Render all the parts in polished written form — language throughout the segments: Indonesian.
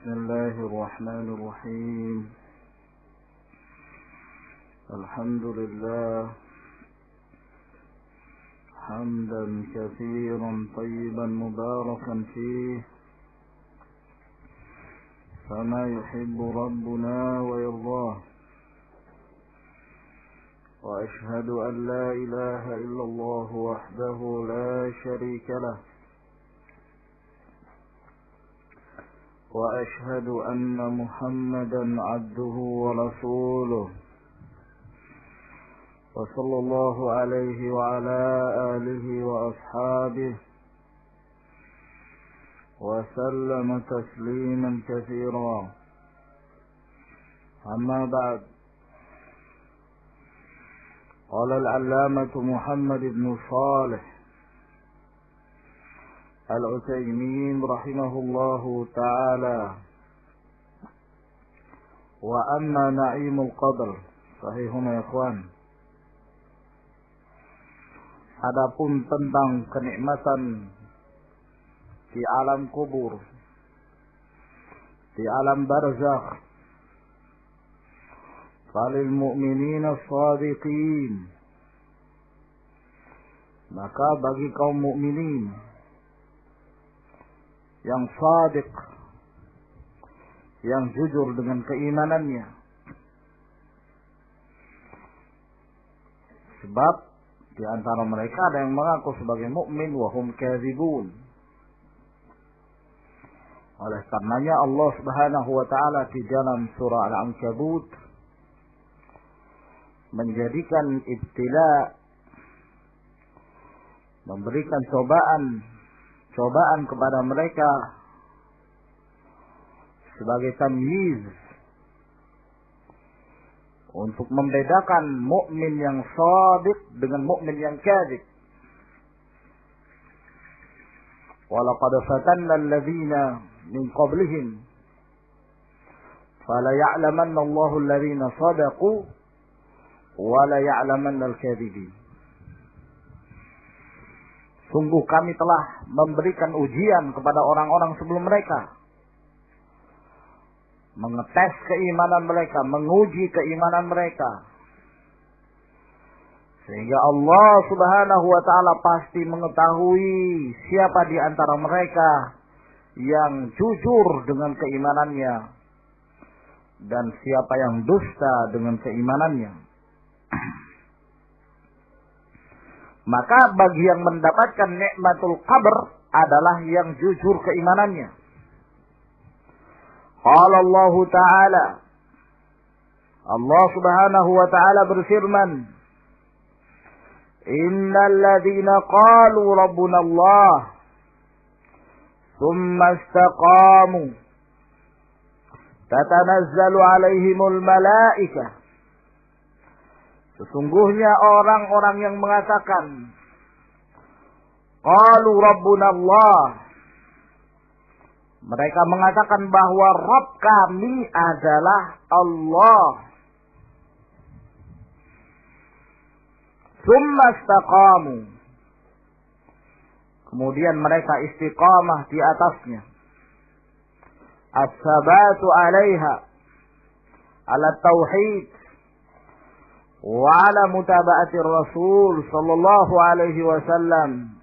بسم الله الرحمن الرحيم. الحمد لله حمدا كثيرا طيبا مباركا فيه كما يحب ربنا ويرضاه. وأشهد أن لا إله إلا الله وحده لا شريك له، وأشهد أن محمدا عبده ورسوله، وصلى الله عليه وعلى آله وأصحابه وسلم تسليما كثيرا. أما بعد، قال العلامة محمد بن صالح العثيمين رحمه الله تعالى: وأما نعيم القبر. Sahihun ya ikhwan. Adapun tentang kenikmatan di alam kubur, di alam barzakh, falil mu'minina shadiqin, maka bagi kaum mukminin yang shadiq, yang jujur dengan keimanannya. Sebab di antara mereka ada yang mengaku sebagai mukmin wa hum kadzibun. Oleh karenanya Allah Subhanahu wa taala di dalam surah Al-Ankabut menjadikan ibtila, memberikan cobaan kepada mereka sebagai tamyiz untuk membedakan mukmin yang shadiq dengan mukmin yang kadzib. Walaqad fatanna alladhina min qablihim fala ya'lamanna Allahu alladhina shadaqu wa la ya'lamanna al-kadzibin. Sungguh kami telah memberikan ujian kepada orang-orang sebelum mereka, mengetes keimanan mereka, menguji keimanan mereka, sehingga Allah Subhanahu wa taala pasti mengetahui siapa di antara mereka yang jujur dengan keimanannya dan siapa yang dusta dengan keimanannya. Maka bagi yang mendapatkan nikmatul qabr adalah yang jujur keimanannya. Qala Allah Ta'ala, Allah Subhanahu wa taala berfirman, Innal ladzina qalu rabbuna Allah thumma istaqamu tatanazzalu alaihimul malaikah. Sesungguhnya orang-orang yang mengatakan qalu rabbuna Allah, mereka mengatakan bahwa Rabb kami adalah Allah. Tsumma istaqamu, kemudian mereka istiqamah di atasnya. As-sabatu 'alaiha, 'ala tauhid wa 'ala mutaba'ati Rasul sallallahu alaihi wasallam.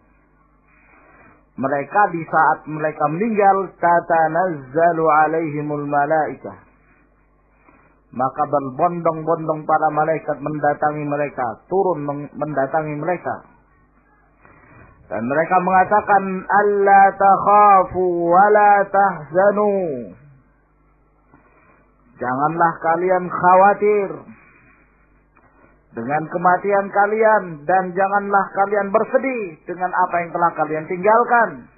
Mereka di saat mereka meninggal, tatanazzalu alaihimul malaikah, maka berbondong-bondong para malaikat mendatangi mereka, turun mendatangi mereka. Dan mereka mengatakan, alla takhafu wa la tahzanu, janganlah kalian khawatir dengan kematian kalian, dan janganlah kalian bersedih dengan apa yang telah kalian tinggalkan.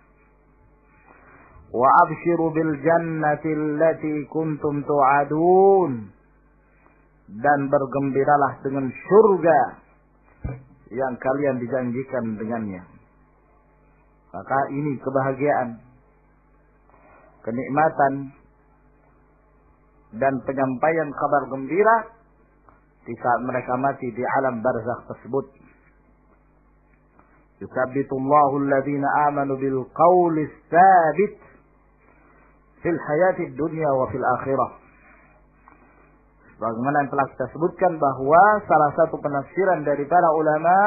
Wa abshiru bil jannati allati kuntum tu'adun, dan bergembiralah dengan surga yang kalian dijanjikan dengannya. Maka ini kebahagiaan, kenikmatan, dan penyampaian kabar gembira di saat mereka mati di alam barzakh tersebut. Yusabbitullahu alladhina amanu bil qawli tsabit fil hayatid dunya wa fil akhirah. Sebagaimana yang telah kita sebutkan bahwa salah satu penafsiran dari para ulama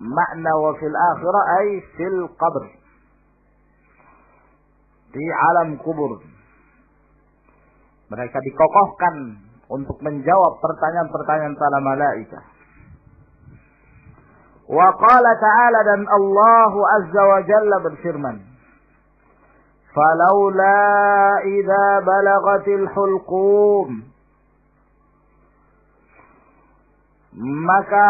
makna wa fil akhirah ay fil qabr, di alam kubur. Mereka dikokohkan untuk menjawab pertanyaan-pertanyaan para malaikat. Wa qala ta'ala, dan Allah azza wa jalla berfirman, falaula idza balagatil hulqum, maka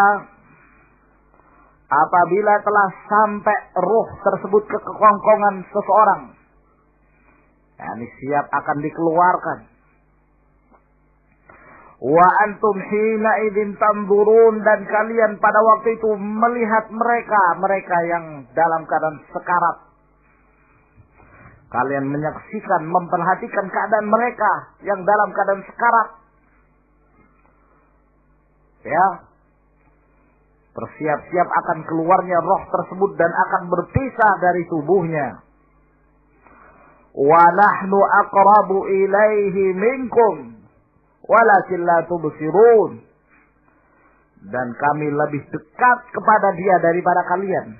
apabila telah sampai ruh tersebut ke kerongkongan seseorang, yakni siap akan dikeluarkan, wa antum hina idzin tanzurun, dan kalian pada waktu itu melihat mereka yang dalam keadaan sekarat. Kalian menyaksikan, memperhatikan keadaan mereka yang dalam keadaan sekarat. Ya, bersiap-siap akan keluarnya roh tersebut dan akan berpisah dari tubuhnya. Wa nahnu aqrabu ilaihi minkum walakin la tubsirun, dan kami lebih dekat kepada dia daripada kalian.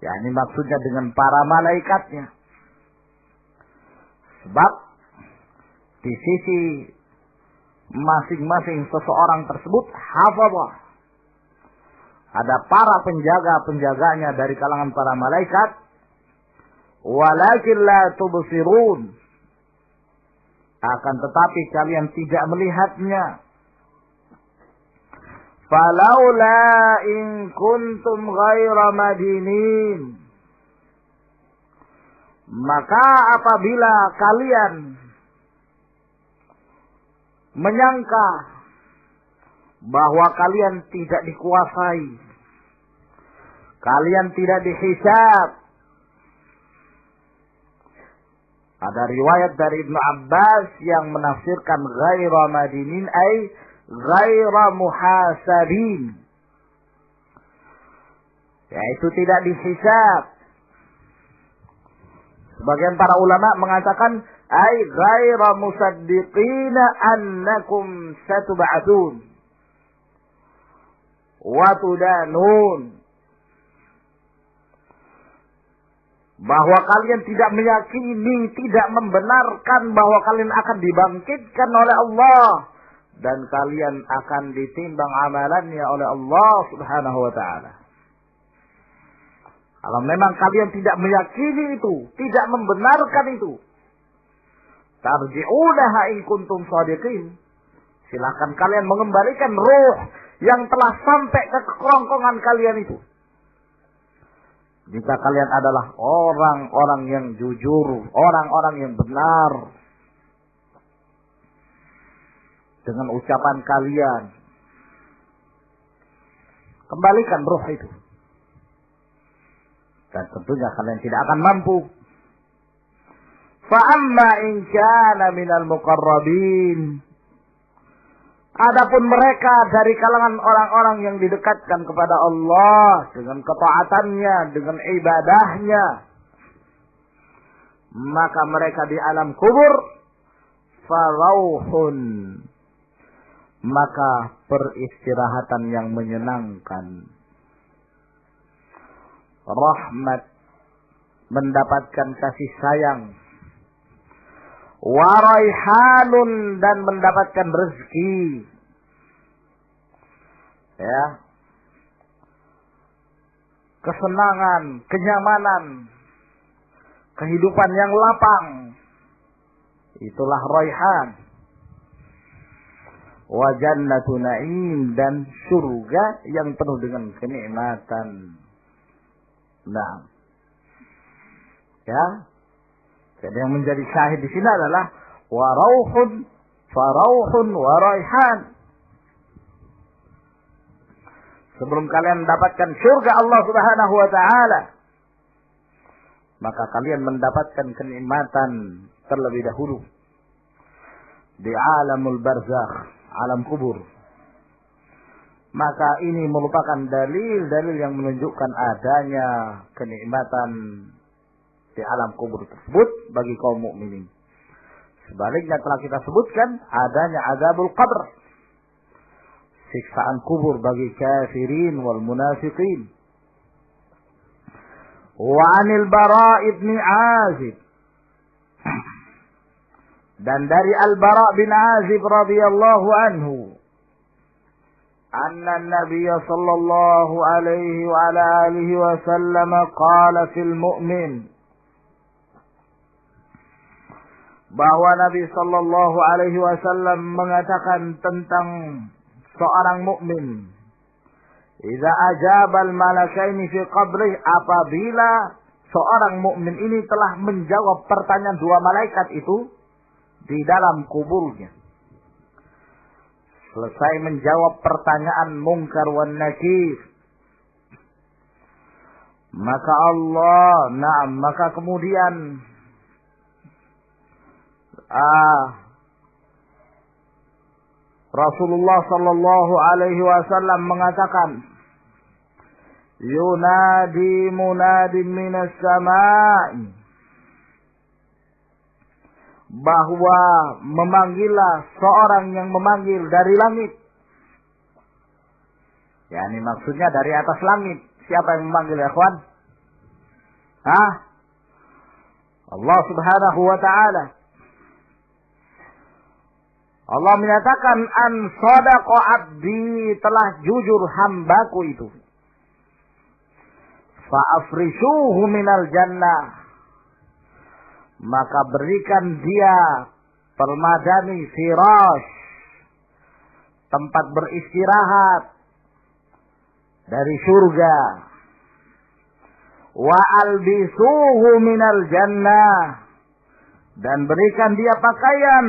Ya, ini maksudnya dengan para malaikatnya. Sebab di sisi masing-masing seseorang tersebut hafazah, ada para penjaga-penjaganya dari kalangan para malaikat. Walakin la tubsirun, akan tetapi kalian tidak melihatnya. Falaula in kuntum ghaira madinin, maka apabila kalian menyangka bahwa kalian tidak dikuasai, kalian tidak dihisab. Ada riwayat dari Ibnu Abbas yang menafsirkan ghaira madinin ay ghaira muhasabin, yaitu tidak dihisab. Sebagian para ulama mengatakan ay ghaira musaddiqina annakum satub'atsun wa tudanun, bahwa kalian tidak meyakini, tidak membenarkan bahwa kalian akan dibangkitkan oleh Allah dan kalian akan ditimbang amalannya oleh Allah Subhanahu wa taala. Kalau memang kalian tidak meyakini itu, tidak membenarkan itu, tarji'unaha in kuntum shadiqin, silakan kalian mengembalikan ruh yang telah sampai ke kerongkongan kalian itu, jika kalian adalah orang-orang yang jujur, orang-orang yang benar dengan ucapan kalian. Kembalikan ruh itu. Dan tentunya kalian tidak akan mampu. Fa'amma in kana minal muqarrabin, adapun mereka dari kalangan orang-orang yang didekatkan kepada Allah dengan ketaatannya, dengan ibadahnya, maka mereka di alam kubur farauhun, maka peristirahatan yang menyenangkan, rahmat, mendapatkan kasih sayang, waraihanun, dan mendapatkan rezeki, ya, kesenangan, kenyamanan, kehidupan yang lapang, itulah raihan. Wa jannatu na'im, dan surga yang penuh dengan kenikmatan. Nah, ya, jadi yang menjadi syahid di sini adalah warauhun, farauhun, waraihan. Sebelum kalian mendapatkan surga Allah Subhanahu wa taala, maka kalian mendapatkan kenikmatan terlebih dahulu di alamul barzakh, alam kubur. Maka ini merupakan dalil-dalil yang menunjukkan adanya kenikmatan di alam kubur tersebut bagi kaum mukminin. Sebaliknya telah kita sebutkan adanya azabul qabr, siksaan kubur bagi kafirin wal munafiqin. Wa 'anil Bara' ibn Azib, dan dari Al-Bara' bin Azib radhiyallahu anhu, anna Nabiy sallallahu alaihi wa ala alihi wasallam qala fil mu'min, bahwa Nabi sallallahu alaihi wasallam mengatakan tentang seorang mukmin, idza ajabal malakaini fi qabrih, apabila seorang mukmin ini telah menjawab pertanyaan dua malaikat itu di dalam kuburnya. Selesai menjawab pertanyaan Munkar wan Nakir, maka maka kemudian Rasulullah sallallahu alaihi wasallam mengatakan, yunadi munadin minas sama'i, bahwa memanggillah seorang yang memanggil dari langit. Ya, ini maksudnya dari atas langit. Siapa yang memanggil, ya kawan? Allah subhanahu wa ta'ala. Allah menyatakan, an sadaqa abdi, telah jujur hambaku itu. Fa'afrishuhu minal jannah, maka berikan dia permadani firash, tempat beristirahat dari surga. Wa albisuhu minal jannah, dan berikan dia pakaian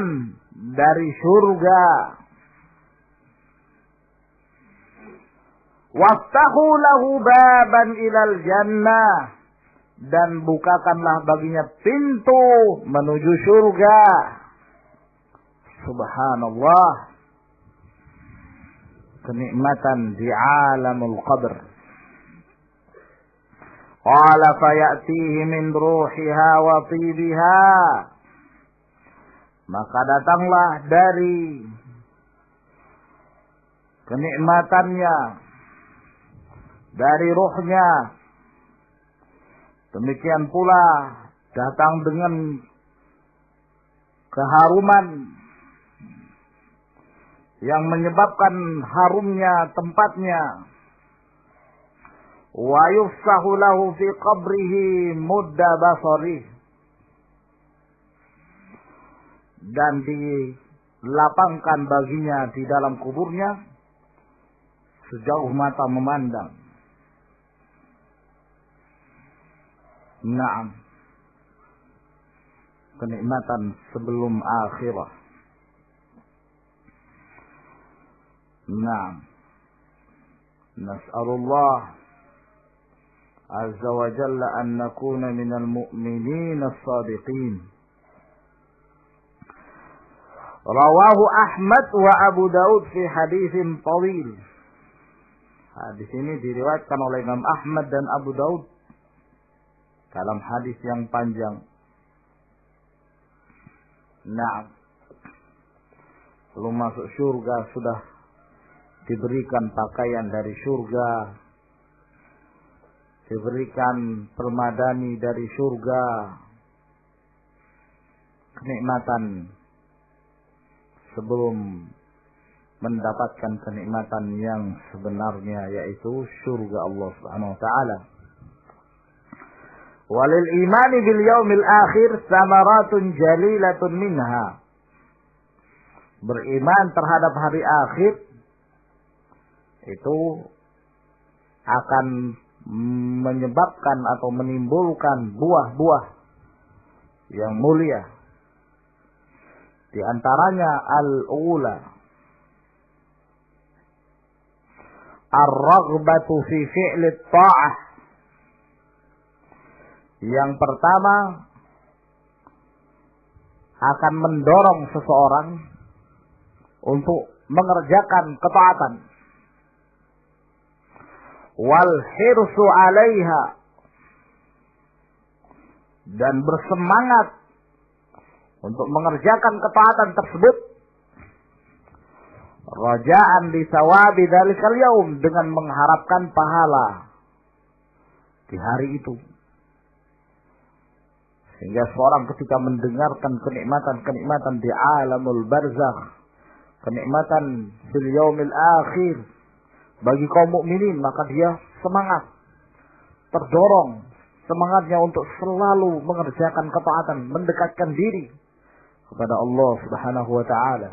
dari surga. Waftahu lahu baban ilal jannah, dan bukakanlah baginya pintu menuju surga. Subhanallah, kenikmatan di alamul qabr. Qala fayatihi min ruhiha wa tibiha, maka datanglah dari kenikmatannya, dari ruhnya, demikian pula datang dengan keharuman yang menyebabkan harumnya tempatnya. Wa yufsahu lahu fi qabrihi mudda basarih, dan dilapangkan baginya di dalam kuburnya sejauh mata memandang. Naam, kenikmatan sebelum akhirah. Naam, nas'alullah azza wa jalla an nakuna minal mu'minin as-sadiqin. Rawahu Ahmad wa Abu Daud fi haditsin tawil. Hadis ini diriwayatkan oleh Imam Ahmad dan Abu Daud dalam hadis yang panjang. Nah, belum masuk surga sudah diberikan pakaian dari surga, diberikan permadani dari surga. Kenikmatan sebelum mendapatkan kenikmatan yang sebenarnya, yaitu surga Allah Subhanahu wa taala. Walil imani bil yaumil akhir samaratun jalilatun minha. Beriman terhadap hari akhir itu akan menyebabkan atau menimbulkan buah-buah yang mulia. Di antaranya al-ula ar-raghbatu fi fi'li ta'ah. Yang pertama, akan mendorong seseorang untuk mengerjakan ketaatan. Wal hirsu 'alaiha, dan bersemangat untuk mengerjakan ketaatan tersebut, raja'an li sawabi dzalikal yaum, dengan mengharapkan pahala di hari itu. Sehingga seorang ketika mendengarkan kenikmatan-kenikmatan di alamul barzakh, kenikmatan fil yaumil akhir bagi kaum mukminin, maka dia semangat, terdorong semangatnya untuk selalu mengerjakan ketaatan, mendekatkan diri kepada Allah Subhanahu wa taala.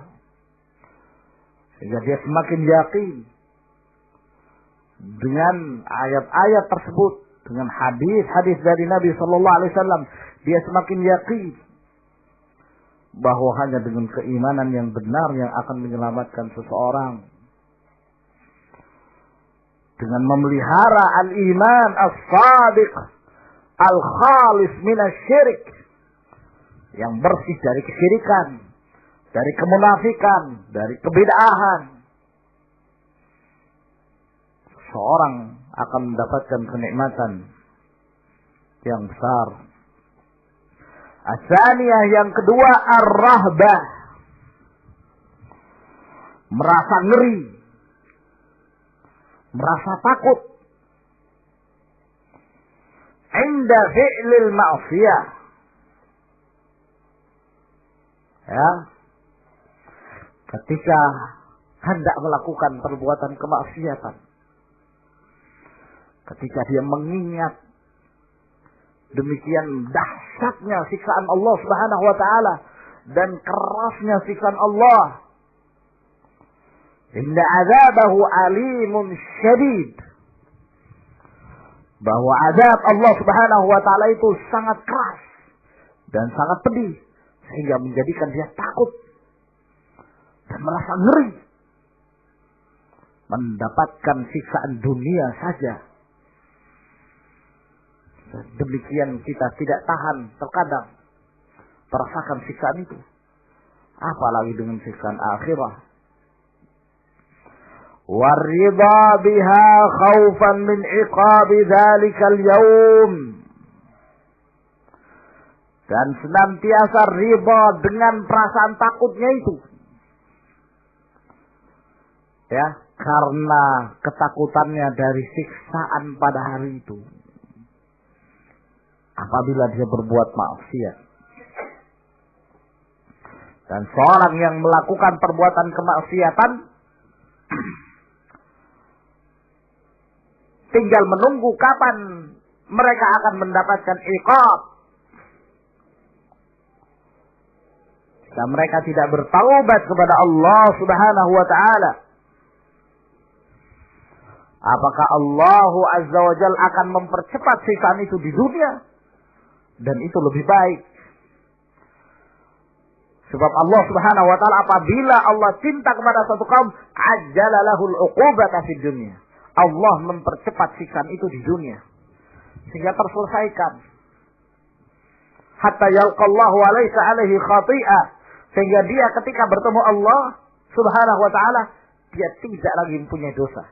Sehingga dia semakin yakin dengan ayat-ayat tersebut, dengan hadis-hadis dari Nabi sallallahu alaihi wasallam, dia semakin yakin bahwa hanya dengan keimanan yang benar yang akan menyelamatkan seseorang. Dengan memelihara al-iman as-sadiq al-khalis minasyirik, yang bersih dari kesyirikan, dari kemunafikan, dari kebid'ahan, seorang akan mendapatkan kenikmatan yang besar. As-saniyah, yang kedua, ar-rahbah, merasa ngeri, merasa takut inda fi'lil ma'siyah, ya, ketika hendak melakukan perbuatan kemaksiatan, ketika dia mengingat demikian dahsyatnya siksaan Allah Subhanahu wa taala dan kerasnya siksaan Allah, inna azabahu alimun syadid, bahwa azab Allah Subhanahu wa taala itu sangat keras dan sangat pedih, sehingga menjadikan dia takut dan merasa ngeri mendapatkan siksaan dunia saja. Demikian kita tidak tahan terkadang merasakan siksaan itu, apalagi dengan siksaan akhirah. Warida biha khaufan min iqabi dzalikal yaum, dan senantiasa riba dengan perasaan takutnya itu, ya, karena ketakutannya dari siksaan pada hari itu apabila dia berbuat maksiat. Dan seorang yang melakukan perbuatan kemaksiatan tinggal menunggu kapan mereka akan mendapatkan iqab. Jika mereka tidak bertaubat kepada Allah Subhanahu wa taala, apakah Allah Azza wa Jalla akan mempercepat siksaan itu di dunia? Dan itu lebih baik. Sebab Allah Subhanahu wa taala, apabila Allah cinta kepada satu kaum, ajjala lahul uqubata fid dunya, Allah mempercepat siksaan itu di dunia sehingga terselesaikan. Hatta yalqallahu alaysa alaihi khati'ah, sehingga dia ketika bertemu Allah Subhanahu wa taala, dia tidak lagi mempunyai dosa.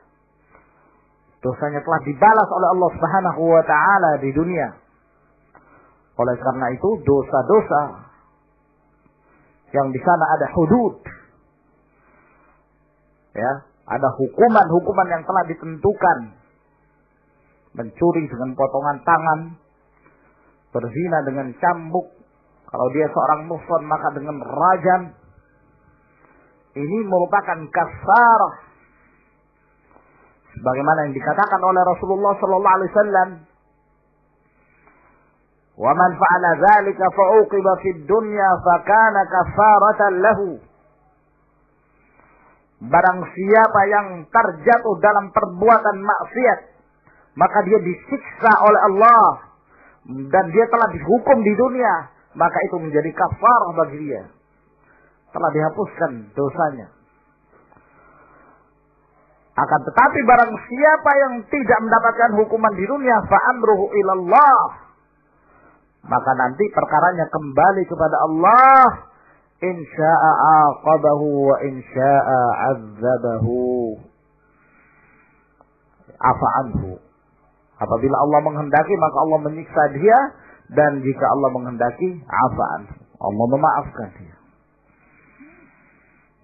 Dosanya telah dibalas oleh Allah Subhanahu wa taala di dunia. Oleh karena itu, dosa-dosa yang di sana ada hudud, ya, ada hukuman-hukuman yang telah ditentukan. Mencuri dengan potongan tangan, berzina dengan cambuk, kalau dia seorang muhsan maka dengan rajam. Ini merupakan kafarah, sebagaimana yang dikatakan oleh Rasulullah sallallahu alaihi wasallam, wa man fa'ala dzalika fa'uqiba fid dunya fakana kafaratan lahu. Barang siapa yang terjatuh dalam perbuatan maksiat, maka dia disiksa oleh Allah dan dia telah dihukum di dunia, maka itu menjadi kafarah bagi dia. Telah dihapuskan dosanya. Akan tetapi barang siapa yang tidak mendapatkan hukuman di dunia, fa amruhu ilallah, maka nanti perkaranya kembali kepada Allah. Insya'a aqabahu wa insya'a azzabahu. Afa anhu. Apabila Allah menghendaki, maka Allah menyiksa dia, Dan jika Allah menghendaki, afaan. Allah memaafkan dia.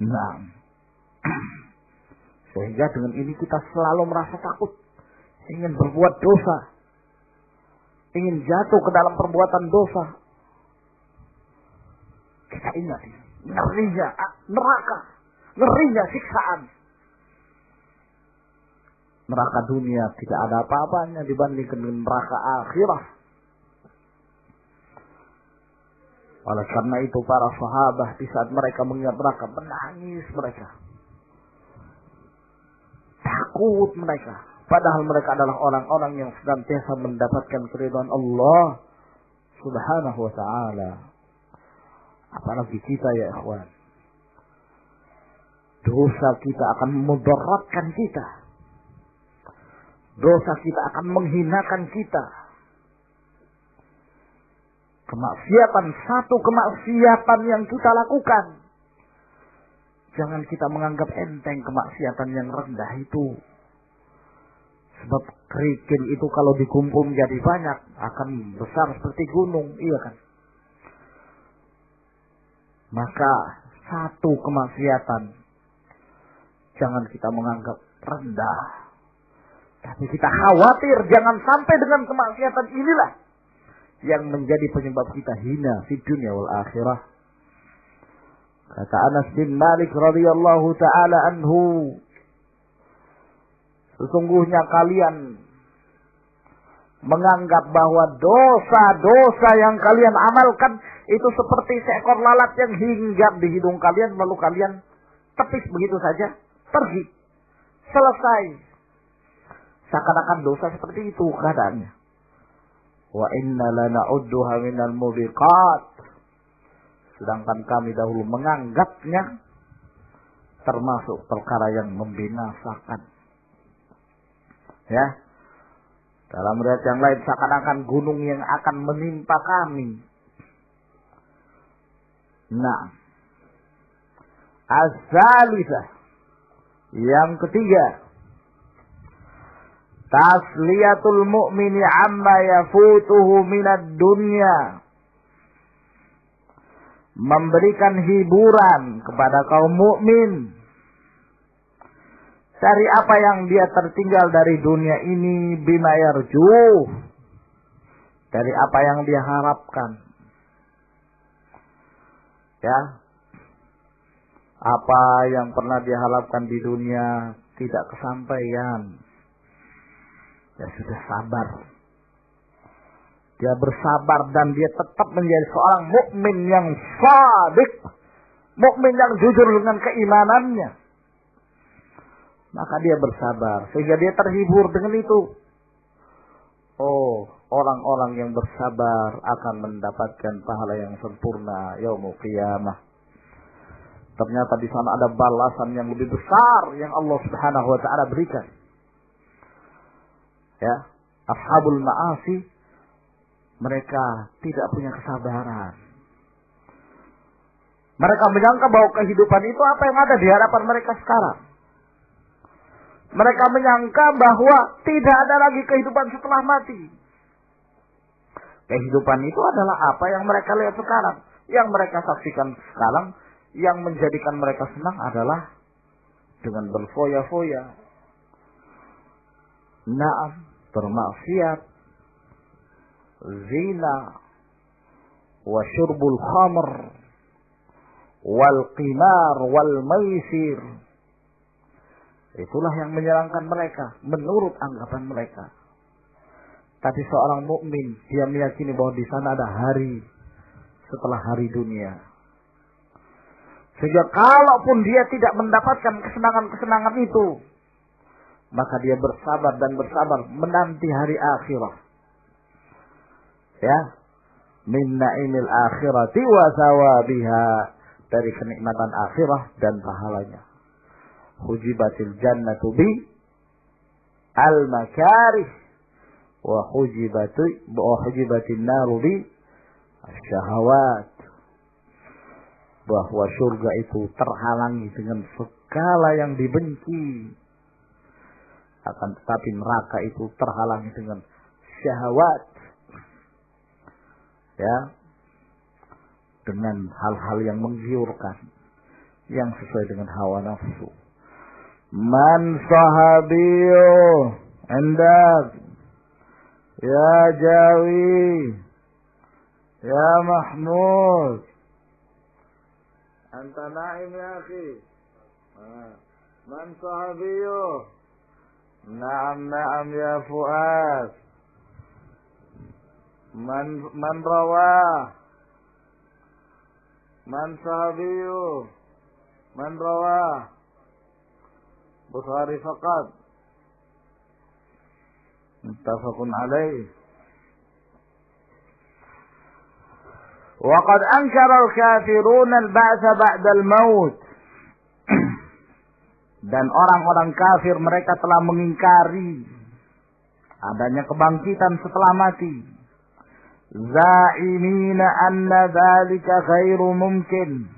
Nah, sehingga dengan ini kita selalu merasa takut, ingin berbuat dosa, ingin jatuh ke dalam perbuatan dosa. Kita ingat ngerinya neraka, ngerinya siksaan. Neraka dunia tidak ada apa-apanya dibandingkan dengan neraka akhirat. Oleh karena itu para sahabat di saat mereka mengingat neraka menangis mereka. Takut mereka. Padahal mereka adalah orang-orang yang senantiasa mendapatkan keridhaan Allah Subhanahu wa ta'ala. Apalagi kita ya ikhwan. Dosa kita akan memudaratkan kita. Dosa kita akan menghinakan kita. Kemaksiatan, satu kemaksiatan yang kita lakukan. Jangan kita menganggap enteng kemaksiatan yang rendah itu. Sebab kerikil itu kalau dikumpul menjadi banyak, akan besar seperti gunung, iya kan? Maka satu kemaksiatan, jangan kita menganggap rendah. Tapi kita khawatir jangan sampai dengan kemaksiatan inilah yang menjadi penyebab kita hina di dunia wal akhirah. Kata Anas bin Malik radhiyallahu taala anhu, sesungguhnya kalian menganggap bahwa dosa-dosa yang kalian amalkan itu seperti seekor lalat yang hinggap di hidung kalian lalu kalian tepis begitu saja, pergi, selesai. Seakan-akan dosa seperti itu keadaannya. Wa inna lana'udduha minal mubiqat. Sedangkan kami dahulu menganggapnya termasuk perkara yang membinasakan. Ya. Dalam riwayat yang lain seakan-akan gunung yang akan menimpa kami. Nah. As-salisah. Yang ketiga. Tasliyatul mu'mini amma yafutuhu minad dunya. Memberikan hiburan kepada kaum mukmin dari apa yang dia tertinggal dari dunia ini, bima yarjuh, dari apa yang dia harapkan. Ya. Apa yang pernah dia harapkan di dunia tidak kesampaian. Ya sudah sabar. Dia bersabar dan dia tetap menjadi seorang mukmin yang shadiq, mukmin yang jujur dengan keimanannya. Maka dia bersabar sehingga dia terhibur dengan itu. Oh, orang-orang yang bersabar akan mendapatkan pahala yang sempurna yaumul qiyamah. Ternyata di sana ada balasan yang lebih besar yang Allah Subhanahu wa taala berikan. Ya, ashabul ma'asi mereka tidak punya kesabaran. Mereka menyangka bahwa kehidupan itu apa yang ada di hadapan mereka sekarang. Mereka menyangka bahwa tidak ada lagi kehidupan setelah mati. Kehidupan itu adalah apa yang mereka lihat sekarang. Yang mereka saksikan sekarang. Yang menjadikan mereka senang adalah dengan berfoya-foya. Naam, bermaksiat, zina, wa syurbul khamr, wal qimar, wal maisir. Itulah yang menyenangkan mereka menurut anggapan mereka. Tapi seorang mukmin dia meyakini bahwa di sana ada hari setelah hari dunia. Sehingga kalaupun dia tidak mendapatkan kesenangan-kesenangan itu, maka dia bersabar dan bersabar menanti hari akhirat. Ya, min na'imil akhirati wa thawabiha, dari kenikmatan akhirah dan pahalanya. Hujibatil jannatu bi al-makarih wa hujibatin naru bi syahawat. Bahwa surga itu terhalangi dengan segala yang dibenci. Akan tetapi neraka itu terhalangi dengan syahwat. ya, dengan hal-hal yang menggiurkan, yang sesuai dengan hawa nafsu. Man sahabiyo endak, ya Jawi, ya Mahmud, anta naim ya akhi. Man sahabiyo, na'am ya Fuad. Man rawah, man sahabiyo, man rawah. Bukhari faqat. Muttafaqun alaih. Wa qad ankara al-kafirun al-ba'tsa ba'da al-maut. Dan orang-orang kafir mereka telah mengingkari adanya kebangkitan setelah mati. Za'imina anna dzalika ghairu mumkin.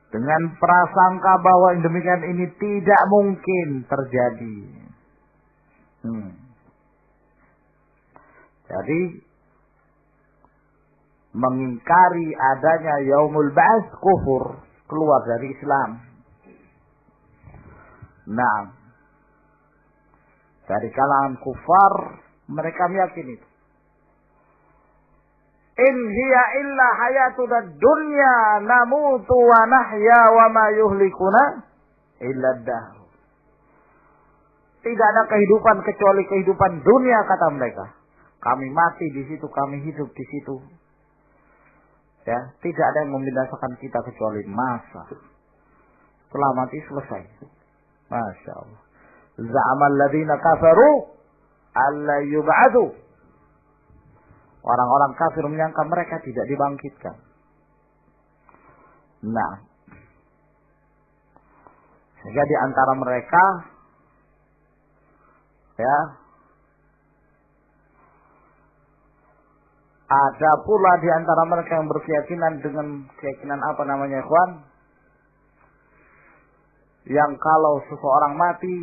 Dengan prasangka bahwa yang demikian ini tidak mungkin terjadi. Jadi mengingkari adanya yaumul ba'ats kufur, keluar dari Islam. Nah, dari kalangan kufar mereka meyakini itu. In hiya illa hayatuna dunya namutu wa nahya wa ma yuhlikuna illa dahr. Tidak ada kehidupan kecuali kehidupan dunia, kata mereka. Kami mati di situ, kami hidup di situ. Ya, tidak ada yang membinasakan kita kecuali masa. Setelah mati selesai. Masya Allah. Za'amal ladzina kafaru alla yub'adu. Orang-orang kafir menyangka mereka tidak dibangkitkan. Nah, sehingga di antara mereka, ya, ada pula di antara mereka yang berkeyakinan dengan keyakinan apa namanya, ikhwan? Yang kalau seseorang mati,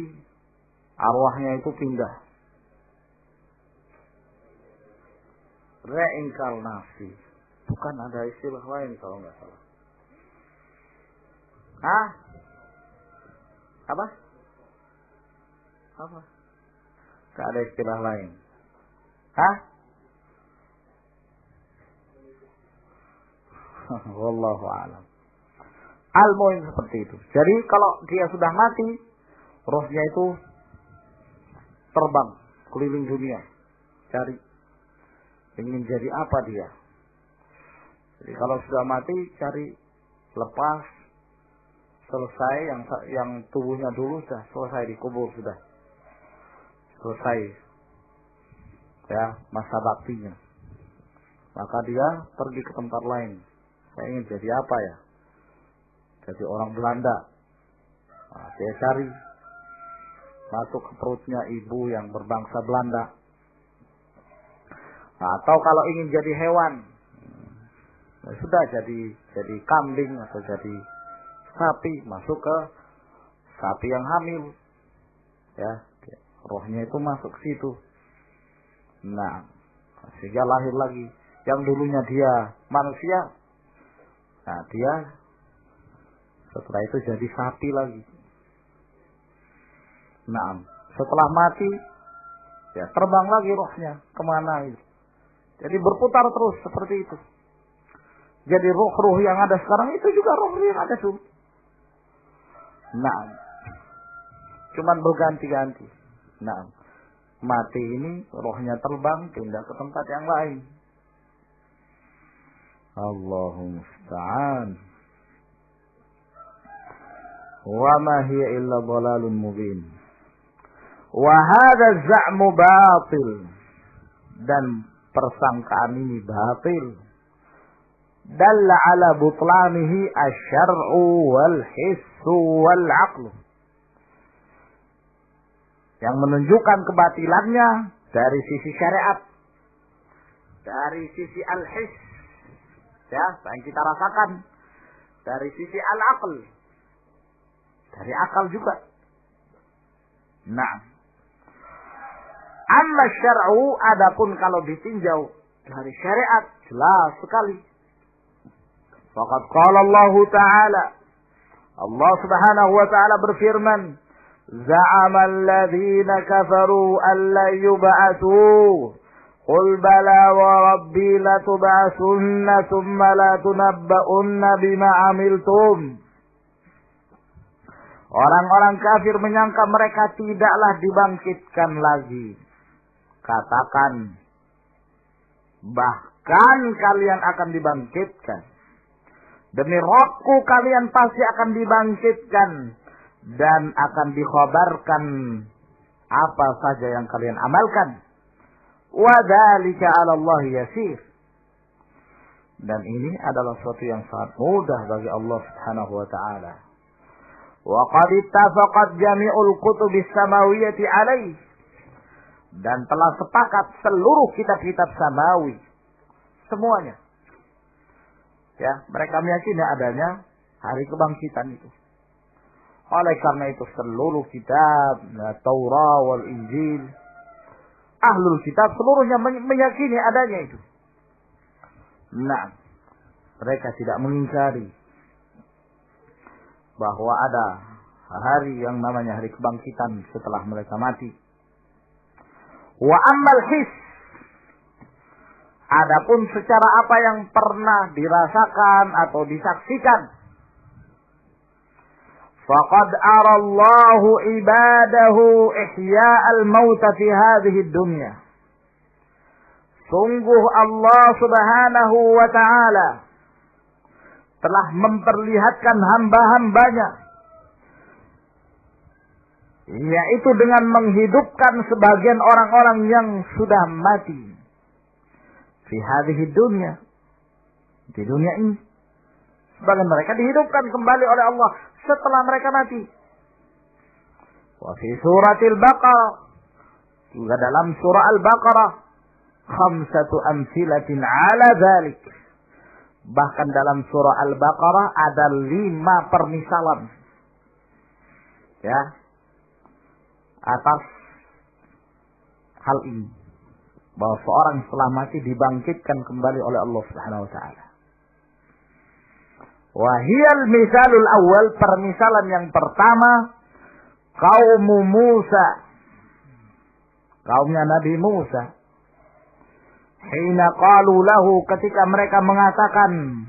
arwahnya itu pindah. Reinkarnasi. Bukan, ada istilah lain kalau nggak salah. Hah? Apa? Nggak ada istilah lain. Hah? Wallahu a'lam. Al-muhim seperti itu. Jadi kalau dia sudah mati, rohnya itu terbang keliling dunia, cari ingin jadi apa dia. Jadi kalau sudah mati cari lepas, selesai yang tubuhnya dulu sudah selesai dikubur, sudah selesai ya masa baktinya. Maka dia pergi ke tempat lain. Saya ingin jadi apa ya? Jadi orang Belanda. Nah, dia cari masuk ke perutnya ibu yang berbangsa Belanda. Nah, atau kalau ingin jadi hewan, ya sudah jadi kambing atau jadi sapi, masuk ke sapi yang hamil, ya rohnya itu masuk ke situ. Nah, sehingga lahir lagi. Yang dulunya dia manusia, nah dia setelah itu jadi sapi lagi. Nah, setelah mati, ya terbang lagi rohnya kemana itu. Jadi berputar terus seperti itu. Jadi roh-roh yang ada sekarang itu juga roh yang ada dulu. Nah, cuman berganti-ganti. Nah, mati ini rohnya terbang pindah ke tempat yang lain. Allahumma musta'an. Wa ma hiya illa dhalalun mubin. Wa hadha az-za'mu batil. Dan persangkaan ini batil. Dalla ala butlanihi asy-syar'u wal hissu wal 'aqlu. Yang menunjukkan kebatilannya dari sisi syariat, dari sisi al-hiss, ya, yang kita rasakan, dari sisi al-aql, dari akal juga. Nah, amma syar'u, adapun kalau ditinjau dari syariat, jelas sekali. Faqad qala Allah Ta'ala, Allah Subhanahu wa Ta'ala berfirman, za'ama alladhina kafaru an la yub'atsu qul bala wa rabbi latub'atsunna thumma la tunabba'unna bima 'amiltum. Orang-orang kafir menyangka mereka tidaklah dibangkitkan lagi. Katakan, bahkan kalian akan dibangkitkan. Demi Rabbku kalian pasti akan dibangkitkan dan akan dikhabarkan apa saja yang kalian amalkan. Wa dzalika 'ala Allah yasir. Dan ini adalah sesuatu yang sangat mudah bagi Allah Subhanahu wa taala. Wa qad ittafaqat jami'ul kutubis samawiyyati 'alaihi. Dan telah sepakat seluruh kitab-kitab samawi semuanya. Ya, mereka meyakini adanya hari kebangkitan itu. Oleh karena itu seluruh kitab, Taurat wal Injil, ahlul kitab seluruhnya meyakini adanya itu. Nah, mereka tidak mengingkari bahwa ada hari yang namanya hari kebangkitan setelah mereka mati. Wa ammal his, adapun secara apa yang pernah dirasakan atau disaksikan, faqad arallahu ibadahu ihya'al mauta fi hadhihi dunya. Sungguh Allah Subhanahu wa ta'ala telah memperlihatkan hamba-hambanya, yaitu dengan menghidupkan sebagian orang-orang yang sudah mati. Fi hadhihi dunya, di dunia ini, sebagian mereka dihidupkan kembali oleh Allah setelah mereka mati. Wa fi suratil Baqarah, juga dalam surah Al-Baqarah, khamsatu amsilatin ala dzalik. Bahkan dalam surah Al-Baqarah ada 5 permisalan, ya, atas hal ini, bahwa seorang setelah mati dibangkitkan kembali oleh Allah Subhanahu wa taala. Wa hiyal misalul awal, permisalan yang pertama, kaum Musa, kaumnya Nabi Musa. Hina qalu lahu, ketika mereka mengatakan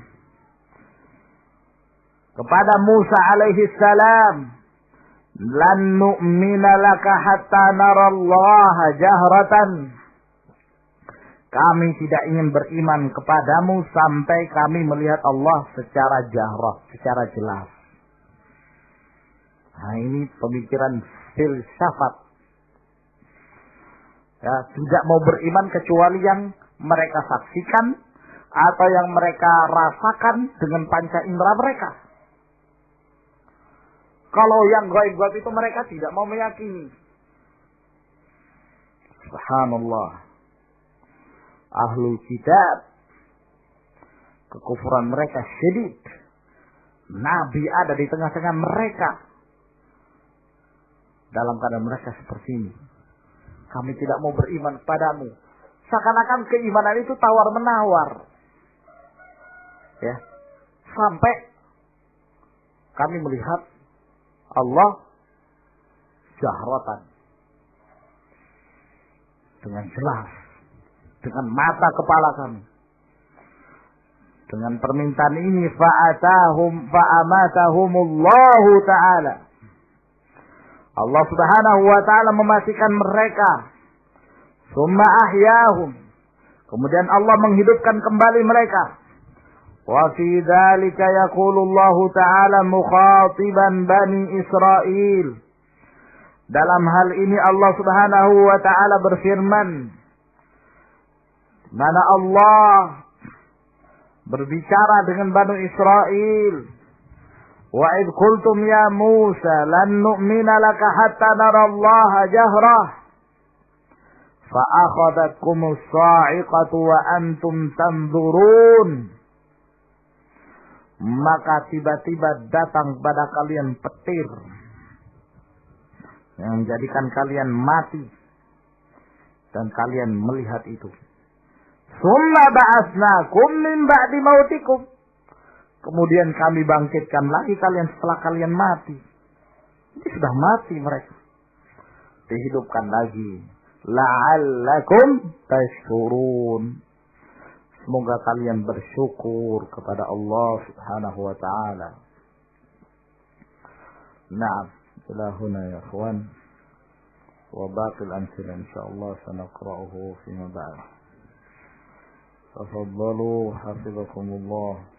kepada Musa alaihi salam, lan nu'mina laka hatta narallaha jahratan. Kami tidak ingin beriman kepadamu sampai kami melihat Allah secara jahrah, secara jelas. Nah, ini pemikiran filsafat. Ya, tidak mau beriman kecuali yang mereka saksikan atau yang mereka rasakan dengan panca indera mereka. Kalau yang gaib-gaib itu mereka tidak mau meyakini. Subhanallah. Ahlul kitab, kekufuran mereka syedid. Nabi ada di tengah-tengah mereka. Dalam keadaan mereka seperti ini, kami tidak mau beriman kepadamu. Seakan-akan keimanan itu tawar-menawar. Ya. Sampai kami melihat Allah jahratan, dengan jelas, dengan mata kepala kami. Dengan permintaan ini fa'amatahumullahu ta'ala. Allah Subhanahu wa ta'ala mematikan mereka. Summa ahyahum. Kemudian Allah menghidupkan kembali mereka. Wa fi dzalika yaqulullahu ta'ala mukhatiban bani Israil. Dalam hal ini Allah Subhanahu wa ta'ala berfirman, mana Allah berbicara dengan Bani Israel. Wa id qultum ya Musa lan nu'mina laka hatta narallaha jahrah fa akhadhatkumus sa'iqatu wa antum tanzurun. Maka tiba-tiba datang pada kalian petir yang menjadikan kalian mati dan kalian melihat itu. Summa ba'atsnakum min ba'di mautikum. Kemudian kami bangkitkan lagi kalian setelah kalian mati. Ini sudah mati mereka. Dihidupkan lagi. La'allakum tashkurun. Semoga kalian bersyukur kepada Allah Subhanahu wa taala. Naam, ila huna ya ikhwan. Wa baqil amthila insyaallah sanaqra'uhu fi ma ba'd. Tafaddalu hafizakumullah.